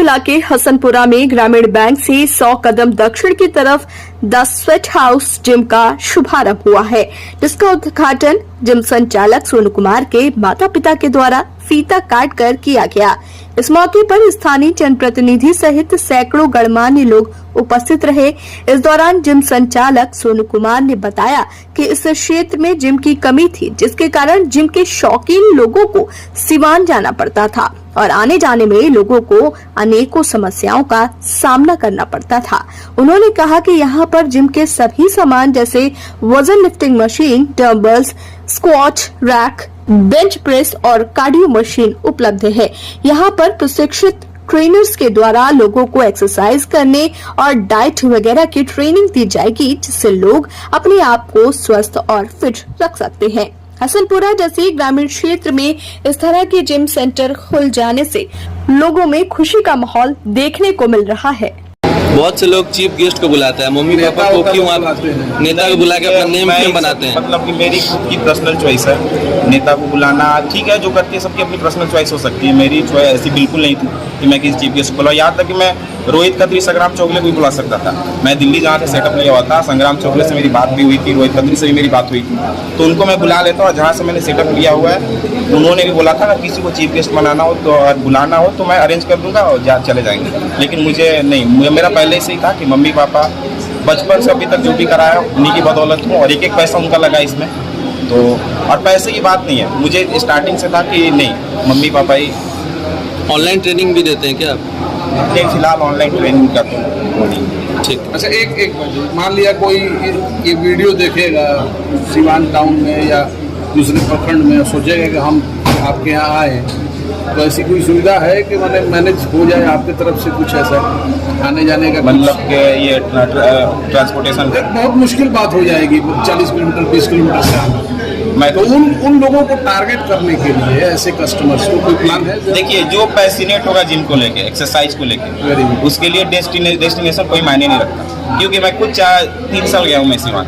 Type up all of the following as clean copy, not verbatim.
जिला के हसनपुरा में ग्रामीण बैंक से 100 कदम दक्षिण की तरफ द स्वेट हाउस जिम का शुभारंभ हुआ है, जिसका उद्घाटन जिम संचालक सोनू कुमार के माता पिता के द्वारा फीता काट कर किया गया। इस मौके पर स्थानीय जनप्रतिनिधि सहित सैकड़ों गणमान्य लोग उपस्थित रहे। इस दौरान जिम संचालक सोनू कुमार ने बताया कि इस क्षेत्र में जिम की कमी थी, जिसके कारण जिम के शौकीन लोगों को सिवान जाना पड़ता था और आने जाने में लोगों को अनेकों समस्याओं का सामना करना पड़ता था। उन्होंने कहा कि यहाँ पर जिम के सभी सामान जैसे वजन lifting machine, dumbbells, squat rack, bench press और कार्डियो मशीन उपलब्ध है। यहाँ पर प्रशिक्षित ट्रेनर्स के द्वारा लोगों को एक्सरसाइज करने और डाइट वगैरह की ट्रेनिंग दी जाएगी, जिससे लोग अपने आप को स्वस्थ और फिट रख सकते हैं। हसनपुरा जैसे ग्रामीण क्षेत्र में इस तरह के जिम सेंटर खुल जाने से लोगों में खुशी का माहौल देखने को मिल रहा है। बहुत से लोग चीफ गेस्ट को बुलाते हैं, मम्मी पापा को क्यों आप नेता को बुला के अपना नेम क्यों बनाते हैं? मतलब कि मेरी खुद की पर्सनल चॉइस है। नेता को बुलाना ठीक है, जो करती है सबकी अपनी पर्सनल चॉइस हो सकती है। मेरी चॉइस ऐसी बिल्कुल नहीं थी कि मैं किसी चीफ गेस्ट को बुलाऊं। यहाँ तक कि मैं रोहित खत्री, संग्राम चौगले को भी बुला सकता था। मैं दिल्ली जहाँ से सेटअप लिया हुआ था, संग्राम चौगले से मेरी बात भी हुई थी, रोहित खत्री से भी मेरी बात हुई थी, तो उनको मैं बुला लेता हूँ। और जहाँ से मैंने सेटअप लिया हुआ है उन्होंने भी बोला था, अगर किसी को चीफ गेस्ट बनाना हो तो और बुलाना हो तो मैं अरेंज कर दूंगा और चले जाएंगे। लेकिन मुझे नहीं, मेरा पहले से ही था कि मम्मी पापा बचपन से अभी तक जो भी कराया उन्हीं की बदौलत हूँ और एक एक पैसा उनका लगा इसमें। तो और पैसे की बात नहीं है, मुझे स्टार्टिंग से था कि नहीं, मम्मी पापा ही। ऑनलाइन ट्रेनिंग भी देते हैं क्या आप? नहीं, फिलहाल ऑनलाइन ट्रेनिंग का तो नहीं। ठीक। अच्छा, एक मान लिया कोई ये वीडियो देखेगा सिवान टाउन में या दूसरे प्रखंड में, सोचेगा कि हम आपके यहाँ आए, तो ऐसी कोई सुविधा है कि मतलब मैनेज हो जाए आपकी तरफ से कुछ ऐसा आने जाने का? मतलब कि ये ट्रांसपोर्टेशन बहुत मुश्किल बात हो जाएगी 40 किलोमीटर 20 किलोमीटर से आना। मैं तो उन लोगों को टारगेट करने के लिए ऐसे कस्टमर्स को कोई प्लान है? देखिए, जो पैसिनेट होगा जिम को लेके, एक्सरसाइज को लेके, उसके लिए डेस्टिनेशन कोई मायने नहीं रखता। क्योंकि मैं खुद 3 साल गया हूँ मैं सिवान,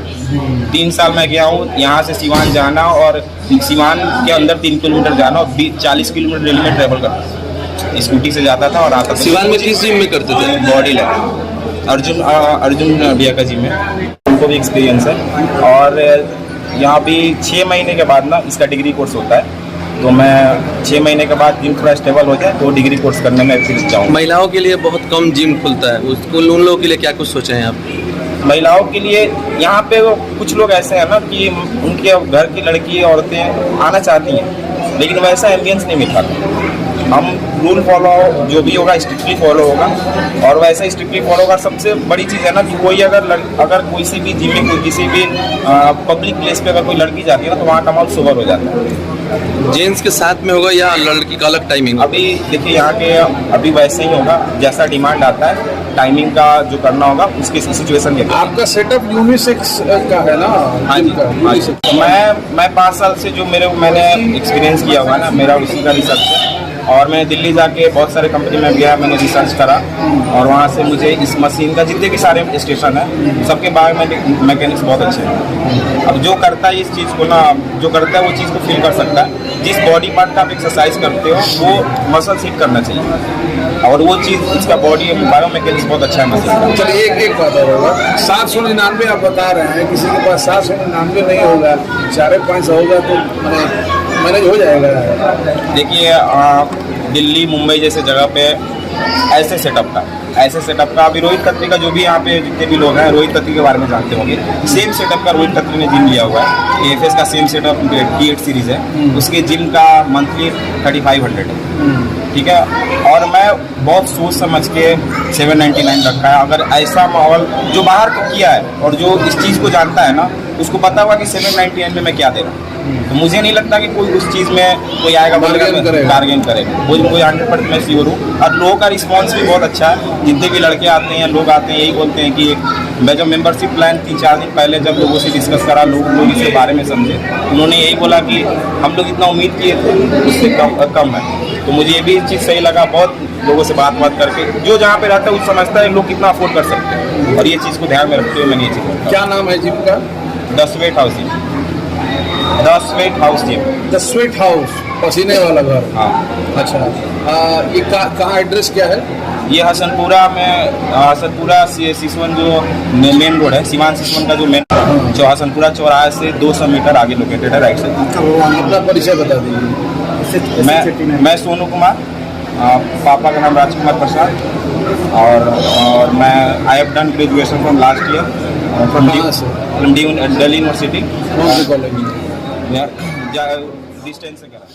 3 साल मैं गया हूँ। यहाँ से सिवान जाना और सिवान के अंदर 3 किलोमीटर जाना और 40 किलोमीटर डेली में ट्रेवल करता, स्कूटी से जाता था और आता था। सिवान में किस जिम में करते थे? बॉडी लेवल अर्जुन भैया का जिम है, उनको भी एक्सपीरियंस है। और यहाँ भी 6 महीने के बाद ना इसका डिग्री कोर्स होता है, तो मैं 6 महीने के बाद जिम थोड़ा स्टेबल हो जाए तो डिग्री कोर्स करने में फिर जाऊँ। महिलाओं के लिए बहुत कम जिम खुलता है, उसको उन लोगों के लिए क्या कुछ सोचे हैं आप? महिलाओं के लिए यहाँ पे कुछ लोग ऐसे हैं ना कि उनके घर की लड़की औरतें आना चाहती हैं, लेकिन वैसा एम्बियंस नहीं मिल पाता। हम रूल फॉलो जो भी होगा स्ट्रिक्टली फॉलो होगा, और वैसा स्ट्रिक्टली फॉलो होगा। सबसे बड़ी चीज़ है ना कि कोई अगर किसी भी जिम में, किसी भी पब्लिक प्लेस पे अगर कोई लड़की जाती है ना, तो वहाँ का माहौल सुवर हो जाता है। जेंट्स के साथ में होगा या लड़की का अलग टाइमिंग? अभी देखिए, यहाँ के अभी वैसे ही होगा, जैसा डिमांड आता है टाइमिंग का जो करना होगा उसकी सिचुएशन के। आपका सेटअप यूनिसेक्स का है ना? हाँ जी। मैं 5 साल से जो मैंने एक्सपीरियंस किया हुआ ना, मेरा उसी का रिसर्च है। और मैं दिल्ली जाके बहुत सारे कंपनी में गया, मैंने रिसर्च करा और वहाँ से मुझे इस मशीन का जितने भी सारे स्टेशन है सबके बारे में मैकेनिक्स बहुत अच्छे हैं। अब जो करता है इस चीज़ को ना, जो करता है वो चीज़ को फील कर सकता है। जिस बॉडी पार्ट का आप एक्सरसाइज करते हो वो मसल हिट करना चाहिए, और वो चीज़ इसका बॉडी बायोमैकेनिक्स बहुत अच्छा है मसल का। चलिए एक बात और होगा, 799 आप बता रहे हैं, किसी के पास 799 नहीं होगा, 4.5 होगा तो मैनेज हो जाएगा? देखिए, दिल्ली मुंबई जैसे जगह पे ऐसे सेटअप का अभी रोहित खत्री का जो भी यहाँ पे जितने भी लोग हैं, रोहित खत्री के बारे में जानते होंगे। सेम सेटअप का रोहित खत्री ने जिम लिया हुआ है, AFS का सेम सेटअप T8 सीरीज है, उसके जिम का मंथली 3500 है। ठीक है, और मैं बहुत सोच समझ के 799 रखा है। अगर ऐसा माहौल जो बाहर को किया है और जो इस चीज़ को जानता है ना, उसको पता होगा कि 799 में मैं क्या दे रहा हूँ। तो मुझे नहीं लगता कि कोई उस चीज़ में कोई आएगा बार्गेन करेगा। वो 100% मैं श्योर हूँ। और लोगों का रिस्पांस भी बहुत अच्छा है, जितने भी लड़के आते हैं, लोग आते हैं, यही बोलते हैं कि मैं जब मेंबरशिप प्लान 3-4 दिन पहले जब लोगों से डिस्कस करा, लोग इसके बारे में समझे, उन्होंने यही बोला कि हम लोग इतना उम्मीद किए थे उससे कम है। तो मुझे ये भी चीज़ सही लगा, बहुत लोगों से बात करके, जो जहाँ पे रहता है वो समझता है लोग कितना अफोर्ड कर सकते हैं, और ये चीज़ को ध्यान में रखते हुए मैंने ये चीज़। क्या नाम है जिम का? The sweat house. The sweat house gym. The sweat house, पसीने वाला घर। हाँ, अच्छा, ये कहाँ एड्रेस क्या है? ये हसनपुरा में, हसनपुरा सिसवन जो मेन रोड है, सिवान सिसवन का जो मेन जो हसनपुरा चौराहे से 200 मीटर आगे लोकेटेड है, राइट साइड। अपना परिचय बता दीजिए। मैं सोनू कुमार, पापा का नाम राजकुमार प्रसाद, और मैं I have done graduation from last year from Delhi university, कौन से कॉलेज? डिस्टेंस से करा।